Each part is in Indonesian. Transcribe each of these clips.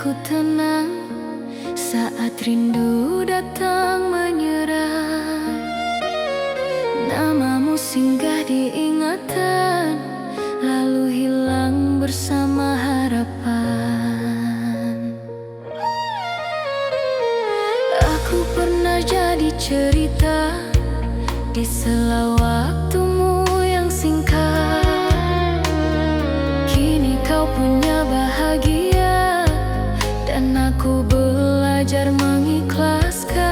Ku tenang saat rindu datang menyerang. Namamu singgah di ingatan, lalu hilang bersama harapan. Aku pernah jadi cerita di sela waktumu yang singkat. Kini kau punya bahagia, dan aku belajar mengikhlaskan.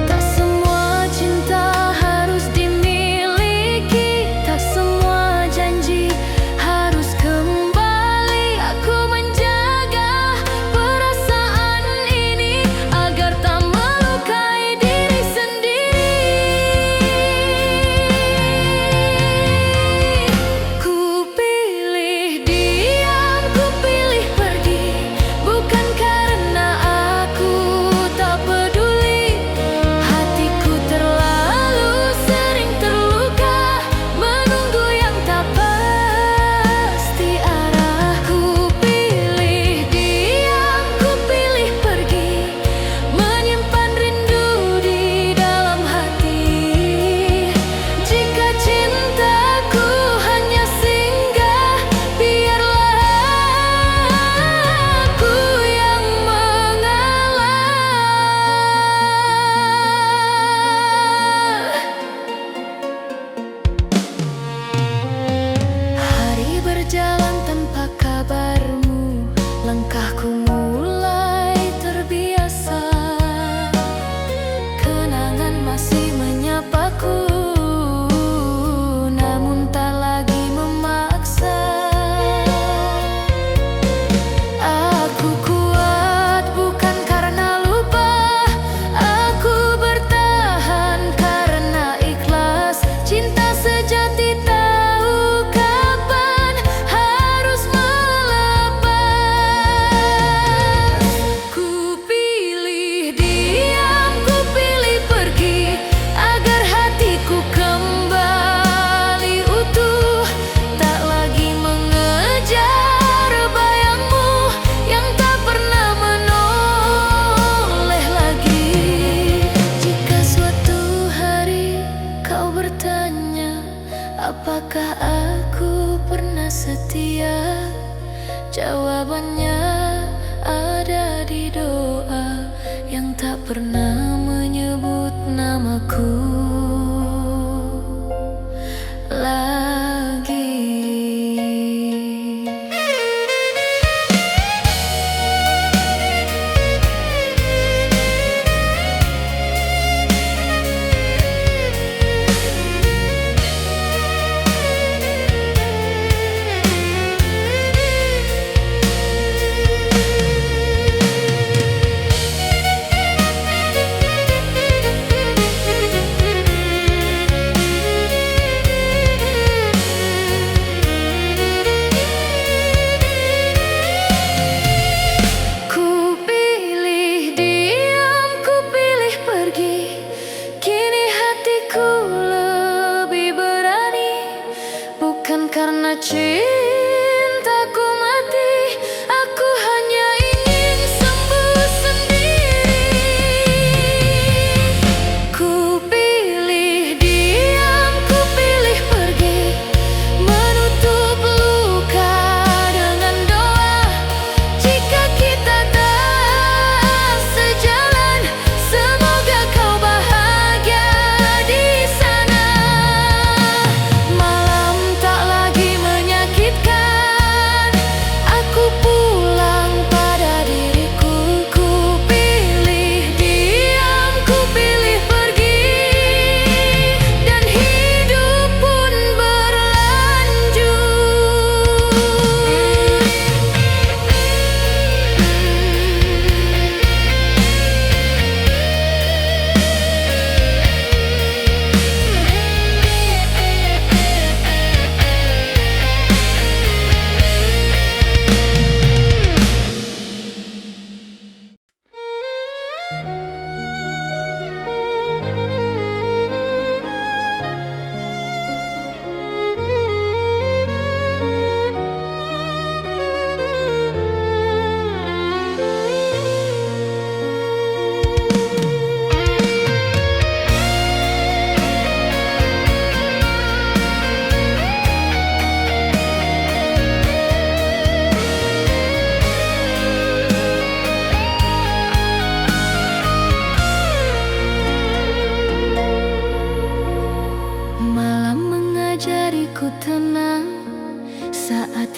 Tak semua cinta harus dimiliki, tak semua janji harus kembali. Aku menjaga perasaan ini agar tak melukai diri sendiri. Ku pilih diam, ku pilih pergi, bukan karena aku tak peduli. Hatiku terlalu sering terluka, menunggu yang tak pasti arah. Ku pilih diam, ku pilih pergi, menyimpan rindu di dalam hati. Jika cintaku hanya singgah, biarlah aku yang mengalah. Hari berjalan tanpa kabarmu, langkahku mulai terbiasa. Kenangan masih menyapaku, namun tak lagi memaksa. Aku kuat bukan karena lupa, aku bertahan karena ikhlas. Cinta sejati tahu kapan harus melepas. Ku pilih diam, ku pilih pergi, agar hatiku kembali utuh. Tak lagi mengejar bayangmu yang tak pernah menoleh lagi. Jika suatu hari kau bertanya, apakah aku pernah setia? Jawabannya ada di doa yang tak pernah menyebut namaku lagi.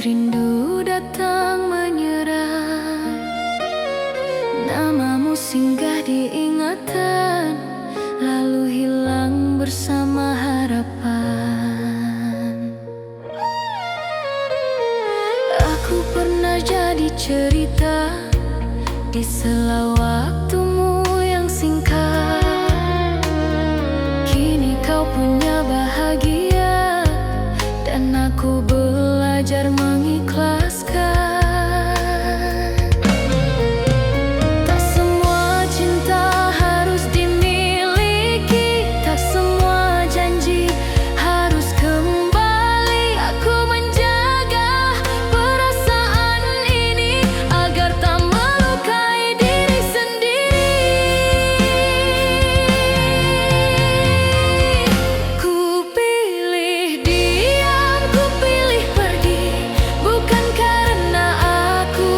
rindu datang menyerang, namamu singgah di ingatan, lalu hilang bersama harapan. Aku pernah jadi cerita di sela waktumu yang singkat. Kini kau punya bahagia dan aku belajar mengikhlaskan. Tak semua cinta harus dimiliki, tak semua janji harus kembali. Aku menjaga perasaan ini agar tak melukai diri sendiri. Ku pilih diam, ku pilih pergi, bukan karena aku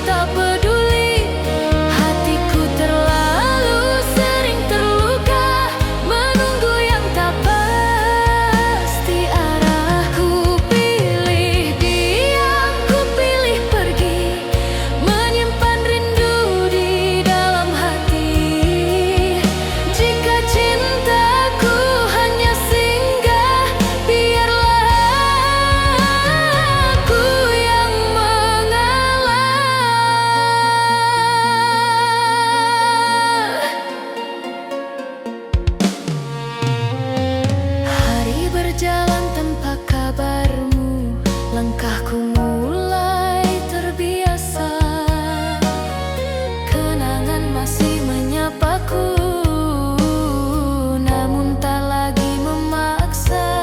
tak peduli. Hatiku terlalu sering terluka, menunggu yang tak pasti arah. Ku pilih diam, ku pilih pergi, menyimpan rindu di dalam hati. Jika cintaku hanya singgah, biarlah aku yang mengalah. Hari berjalan tanpa kabarmu, langkahku mulai terbiasa. Kenangan masih menyapaku, namun tak lagi memaksa.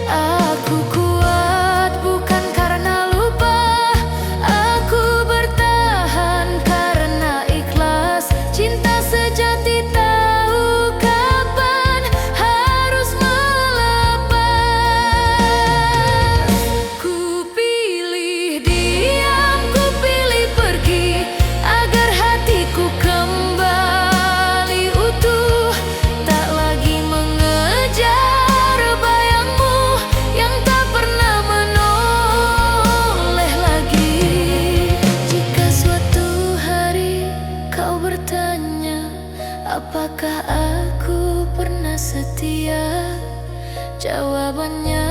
Aku kuat bukan karena lupa, aku bertahan karena ikhlas. Cinta sejati tahu kapan harus melepas. Ku pilih diam, ku pilih pergi, agar hatiku kembali utuh. Tak lagi mengejar bayangmu yang tak pernah menoleh lagi. Jika suatu hari kau bertanya, apakah aku pernah setia? Jawabannya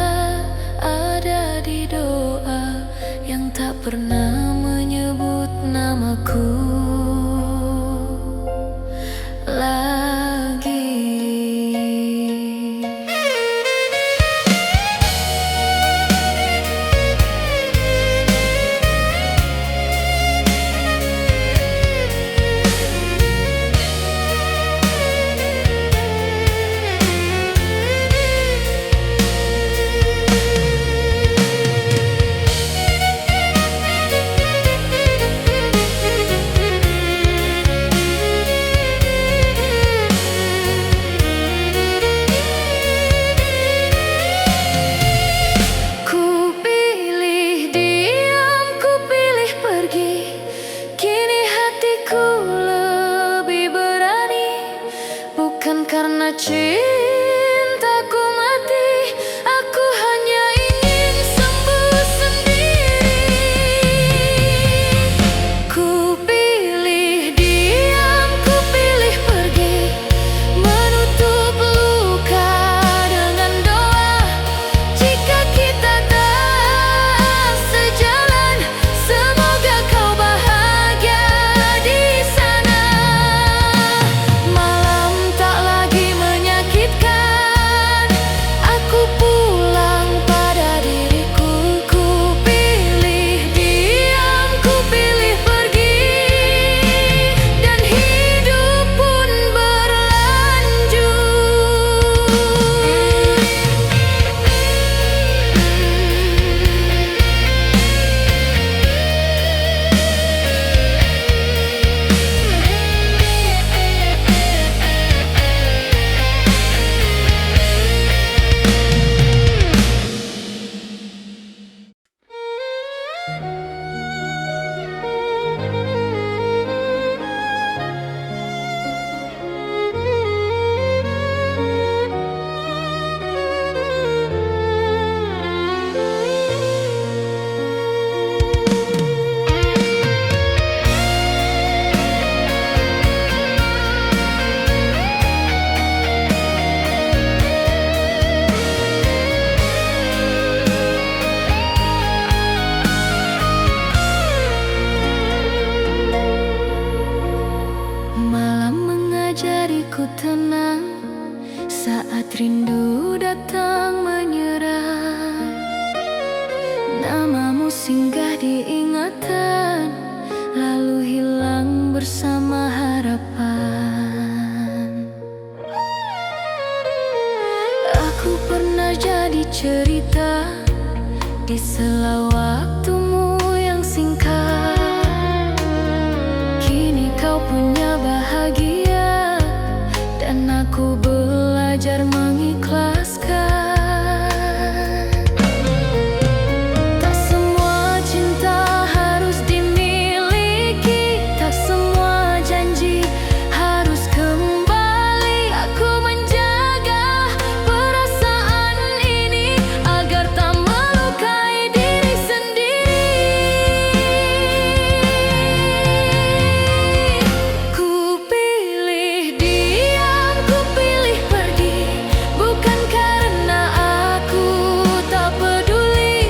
ada di doa yang tak pernah menyebut namaku lagi. Ku pilih diam, ku pilih pergi, kini hatiku lebih berani. Bukan karena cintaku mati, aku hanya ingin sembuh sendiri. Ku pilih diam, ku pilih pergi, menutup luka dengan doa. Jika kita tak sejalan, semoga kau bahagia di sana. Malam tak lagi menyakitkan, malam mengajariku tenang saat rindu datang menyerang. Namamu singgah di ingatan, lalu hilang bersama harapan. Aku pernah jadi cerita di sela waktumu yang singkat. Kini kau punya bahagia dan aku belajar mengikhlaskan. Tak semua cinta harus dimiliki, tak semua janji harus kembali. Aku menjaga perasaan ini agar tak melukai diri sendiri. Ku pilih diam, ku pilih pergi, bukan karena aku tak peduli.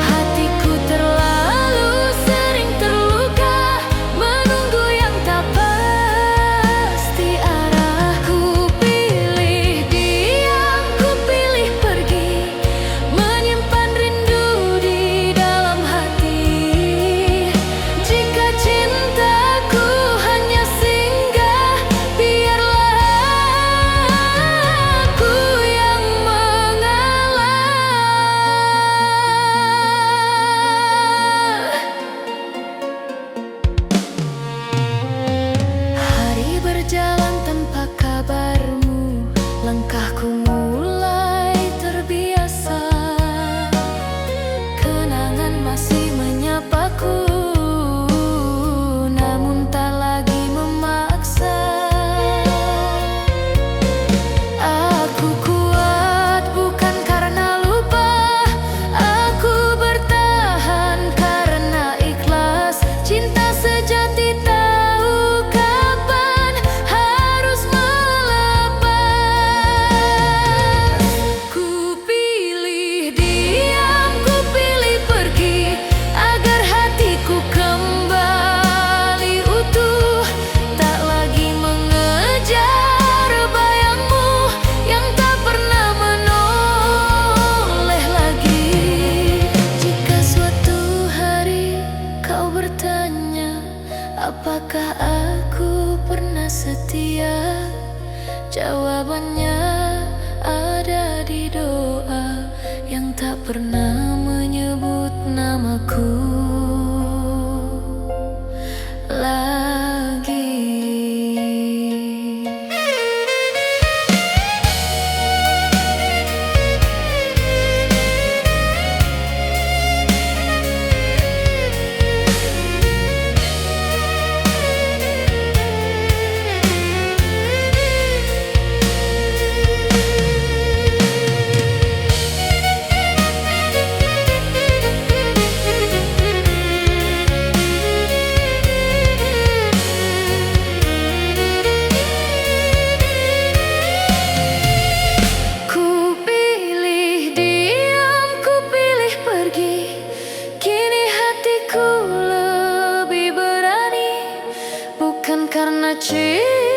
Hatiku terlalu sering terluka, menunggu yang tak pasti arah. Ku pilih diam, ku pilih pergi, menyimpan rindu di dalam hati. Jika cintaku hanya singgah, biarlah aku yang mengalah. Hari berjalan tanpa kabarmu, langkahku mulai terbiasa. Kenangan masih menyapaku, namun tak lagi memaksa. Aku kuat bukan karena lupa, aku bertahan karena ikhlas. Cinta sejati tahu kapan harus melepas. Ku pilih diam, ku pilih pergi, agar hatiku kembali utuh. Tak lagi mengejar bayangmu yang tak pernah menoleh lagi. Jika suatu hari kau bertanya, apakah aku pernah setia? Jawabannya ada di doa yang tak pernah menyebut namaku lagi. Ku pilih diam, ku pilih pergi. Kini hatiku lebih berani, bukan karena cinta